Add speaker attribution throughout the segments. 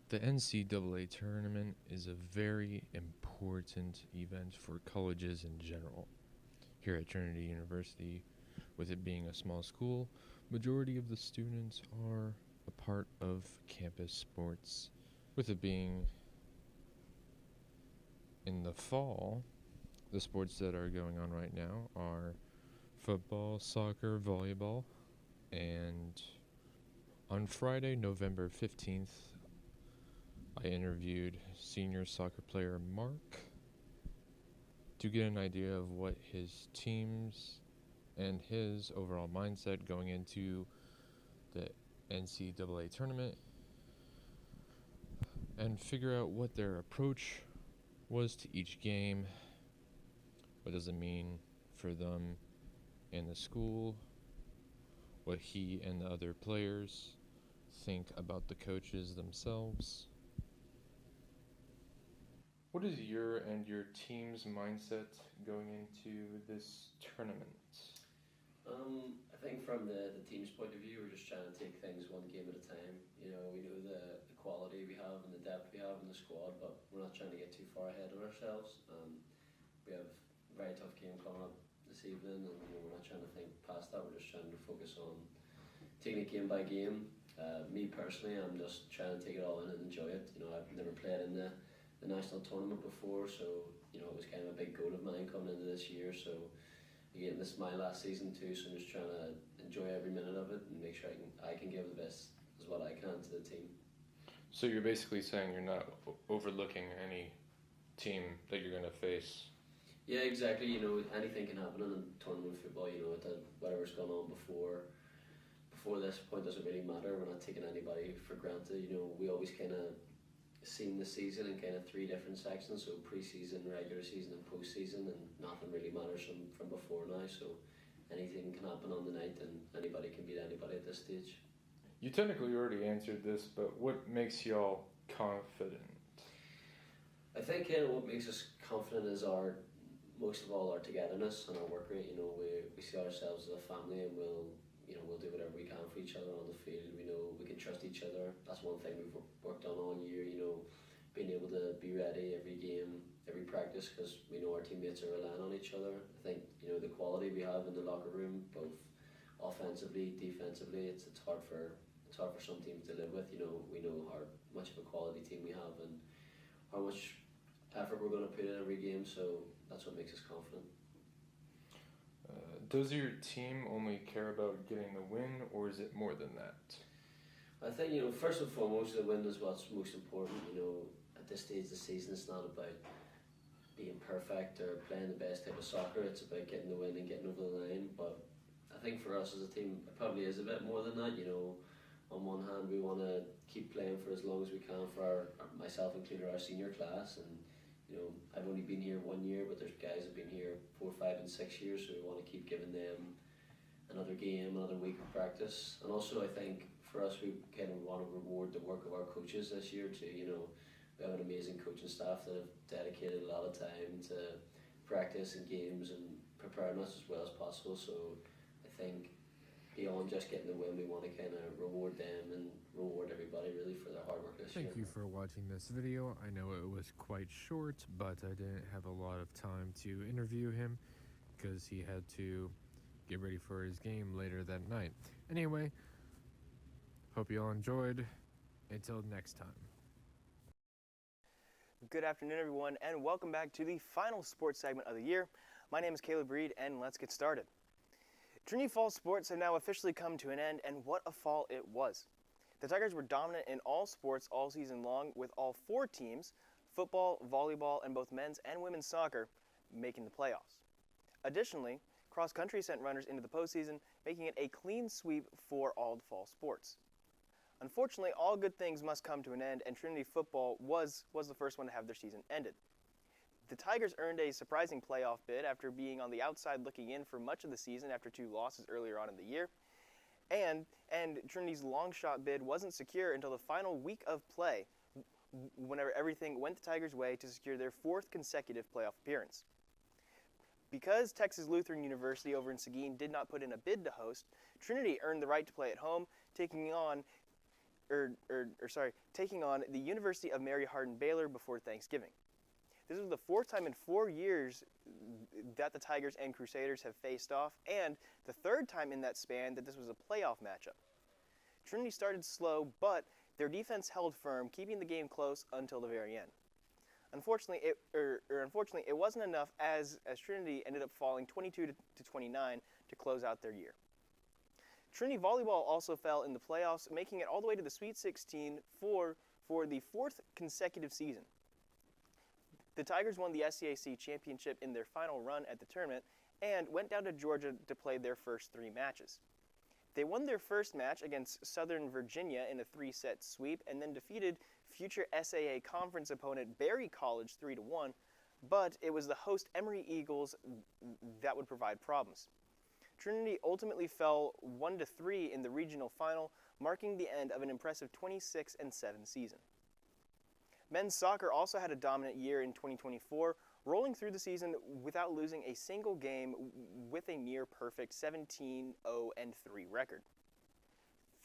Speaker 1: The NCAA tournament is a very important event for colleges in general. Here at Trinity University, with it being a small school, majority of the students are a part of campus sports. With it being in the fall, the sports that are going on right now are football, soccer, volleyball, and on Friday, November 15th, I interviewed senior soccer player Mark to get an idea of what his teams and his overall mindset going into the NCAA tournament and figure out what their approach was to each game. What does it mean for them and the school? What he and the other players think about the coaches themselves. What is your and your team's mindset going into this tournament?
Speaker 2: I think from the team's point of view, we're just trying to take things one game at a time. You know, we know the quality we have and the depth we have in the squad, but we're not trying to get too far ahead of ourselves. We have a very tough game coming up this evening, and we're not trying to think past that. We're just trying to focus on taking it game by game. Me personally, I'm just trying to take it all in and enjoy it. You know, I've never played in the national tournament before, so you know it was kind of a big goal of mine coming into this year. So again, this is my last season too, so I'm just trying to enjoy every minute of it and make sure I can give the best as what I can to the team.
Speaker 1: So you're basically saying you're not overlooking any team that you're going to face.
Speaker 2: Yeah, exactly. You know, anything can happen in tournament football. You know, whatever's gone on before this point doesn't really matter. We're not taking anybody for granted. You know, we always kind of seen the season in kind of three different sections, so pre-season, regular season and post-season, and nothing really matters from before now, so anything can happen on the night and anybody can beat anybody at this stage.
Speaker 1: You technically already answered this, but what makes y'all confident?
Speaker 2: I think what makes us confident is most of all our togetherness and our work rate. You know, we see ourselves as a family, and we'll do whatever we can for each other on the field. We know we can trust each other. That's one thing we've worked on all year, you know, being able to be ready every game, every practice, because we know our teammates are relying on each other. I think, you know, the quality we have in the locker room, both offensively, defensively, it's hard for some teams to live with. You know, we know how much of a quality team we have and how much effort we're going to put in every game, so that's what makes us confident.
Speaker 1: Does your team only care about getting the win, or is it more than that?
Speaker 2: I think, you know, first and foremost, the win is what's most important. You know, at this stage of the season, it's not about being perfect or playing the best type of soccer. It's about getting the win and getting over the line. But I think for us as a team, it probably is a bit more than that. You know, on one hand, we want to keep playing for as long as we can for myself including our senior class, and you know, I've only been here 1 year, but there's guys who've been here 4, 5 and 6 years, so we want to keep giving them another game, another week of practice. And also I think for us, we kind of want to reward the work of our coaches this year too. You know, we have an amazing coaching staff that have dedicated a lot of time to practice and games and preparing us as well as possible. So I think beyond just getting the win, we want to kind of reward them and reward everybody really for their hard work this year.
Speaker 1: Thank you for watching this video. I know it was quite short, but I didn't have a lot of time to interview him because he had to get ready for his game later that night. Anyway, hope you all enjoyed. Until next time.
Speaker 3: Good afternoon, everyone, and welcome back to the final sports segment of the year. My name is Caleb Reed, and let's get started. Trinity Fall sports have now officially come to an end, and what a fall it was. The Tigers were dominant in all sports all season long, with all 4 teams, football, volleyball, and both men's and women's soccer, making the playoffs. Additionally, cross country sent runners into the postseason, making it a clean sweep for all the fall sports. Unfortunately, all good things must come to an end, and Trinity football was the first one to have their season ended. The Tigers earned a surprising playoff bid after being on the outside looking in for much of the season after 2 losses earlier on in the year. And Trinity's long shot bid wasn't secure until the final week of play, whenever everything went the Tigers' way to secure their 4th consecutive playoff appearance. Because Texas Lutheran University over in Seguin did not put in a bid to host, Trinity earned the right to play at home, taking on taking on the University of Mary Hardin-Baylor before Thanksgiving. This was the fourth time in 4 years that the Tigers and Crusaders have faced off, and the third time in that span that this was a playoff matchup. Trinity started slow, but their defense held firm, keeping the game close until the very end. Unfortunately, it wasn't enough as Trinity ended up falling 22 to 29 to close out their year. Trinity volleyball also fell in the playoffs, making it all the way to the Sweet 16 for the fourth consecutive season. The Tigers won the SCAC championship in their final run at the tournament and went down to Georgia to play their first 3 matches. They won their first match against Southern Virginia in a 3-set sweep and then defeated future SAA conference opponent Berry College 3-1, but it was the host Emory Eagles that would provide problems. Trinity ultimately fell 1-3 in the regional final, marking the end of an impressive 26-7 season. Men's soccer also had a dominant year in 2024, rolling through the season without losing a single game with a near-perfect 17-0-3 record.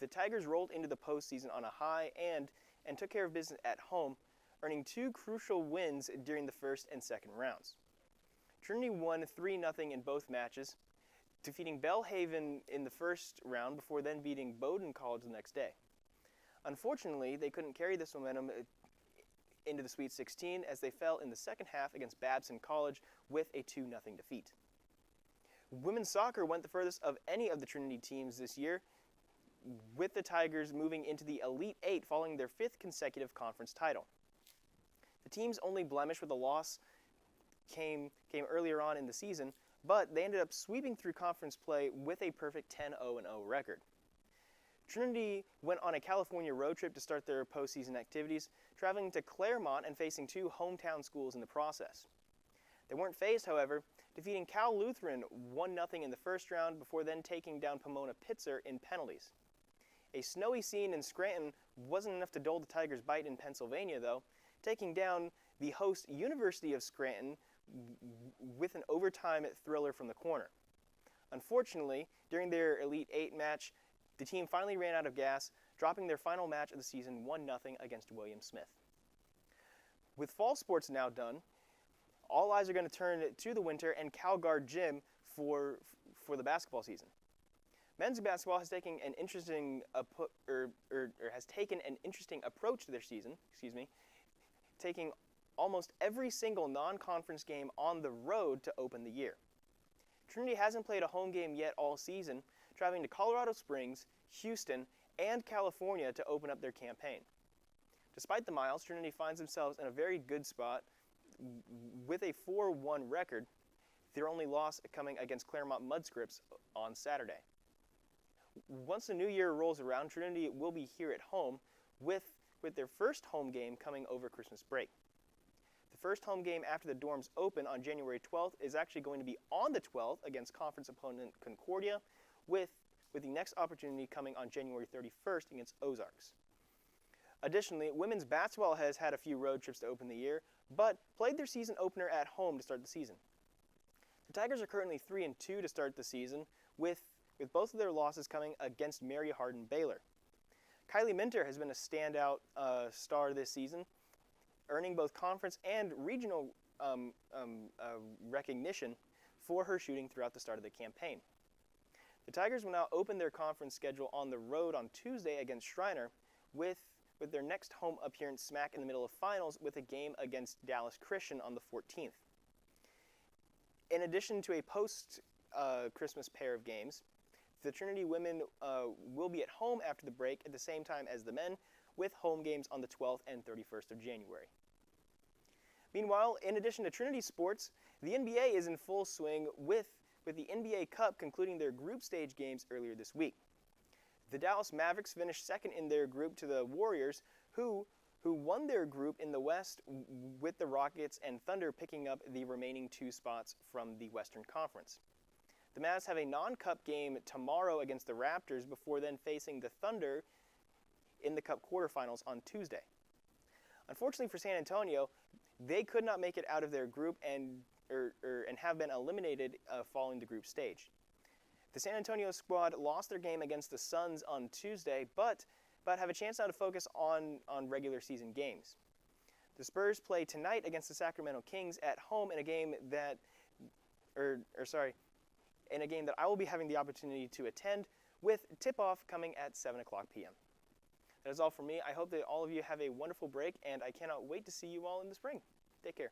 Speaker 3: The Tigers rolled into the postseason on a high and took care of business at home, earning 2 crucial wins during the first and second rounds. Trinity won 3-0 in both matches, defeating Belhaven in the first round before then beating Bowdoin College the next day. Unfortunately, they couldn't carry this momentum into the Sweet 16 as they fell in the second half against Babson College with a 2-0 defeat. Women's soccer went the furthest of any of the Trinity teams this year, with the Tigers moving into the Elite 8 following their 5th consecutive conference title. The team's only blemish with a loss came earlier on in the season, but they ended up sweeping through conference play with a perfect 10-0-0 record. Trinity went on a California road trip to start their postseason activities, traveling to Claremont and facing 2 hometown schools in the process. They weren't phased, however, defeating Cal Lutheran 1-0 in the first round before then taking down Pomona Pitzer in penalties. A snowy scene in Scranton wasn't enough to dull the Tigers' bite in Pennsylvania, though, taking down the host University of Scranton with an overtime thriller from the corner. Unfortunately, during their Elite 8 match, the team finally ran out of gas, dropping their final match of the season 1-0 against William Smith. With fall sports now done, all eyes are going to turn to the winter and Calgard Gym for the basketball season. Men's basketball has taken an interesting approach to their season, taking almost every single non-conference game on the road to open the year. Trinity hasn't played a home game yet all season, traveling to Colorado Springs, Houston, and California to open up their campaign. Despite the miles, Trinity finds themselves in a very good spot with a 4-1 record, their only loss coming against Claremont Mudscripts on Saturday. Once the new year rolls around, Trinity will be here at home with their first home game coming over Christmas break. The first home game after the dorms open on January 12th is actually going to be on the 12th against conference opponent Concordia, with the next opportunity coming on January 31st against Ozarks. Additionally, women's basketball has had a few road trips to open the year, but played their season opener at home to start the season. The Tigers are currently 3-2 to start the season, with both of their losses coming against Mary Hardin-Baylor. Kylie Minter has been a standout star this season, earning both conference and regional recognition for her shooting throughout the start of the campaign. The Tigers will now open their conference schedule on the road on Tuesday against Shriner, with their next home appearance smack in the middle of finals with a game against Dallas Christian on the 14th. In addition to a post-Christmas pair of games, the Trinity women will be at home after the break at the same time as the men, with home games on the 12th and 31st of January. Meanwhile, in addition to Trinity sports, the NBA is in full swing with the NBA Cup concluding their group stage games earlier this week. The Dallas Mavericks finished second in their group to the Warriors, who won their group in the West, with the Rockets and Thunder picking up the remaining 2 spots from the Western Conference. The Mavs have a non-Cup game tomorrow against the Raptors before then facing the Thunder in the Cup quarterfinals on Tuesday. Unfortunately for San Antonio, they could not make it out of their group and have been eliminated following the group stage. The San Antonio squad lost their game against the Suns on Tuesday, but but have a chance now to focus on regular season games. The Spurs play tonight against the Sacramento Kings at home in a game that, in a game that I will be having the opportunity to attend, with tip-off coming at 7 o'clock p.m. That is all from me. I hope that all of you have a wonderful break, and I cannot wait to see you all in the spring. Take care.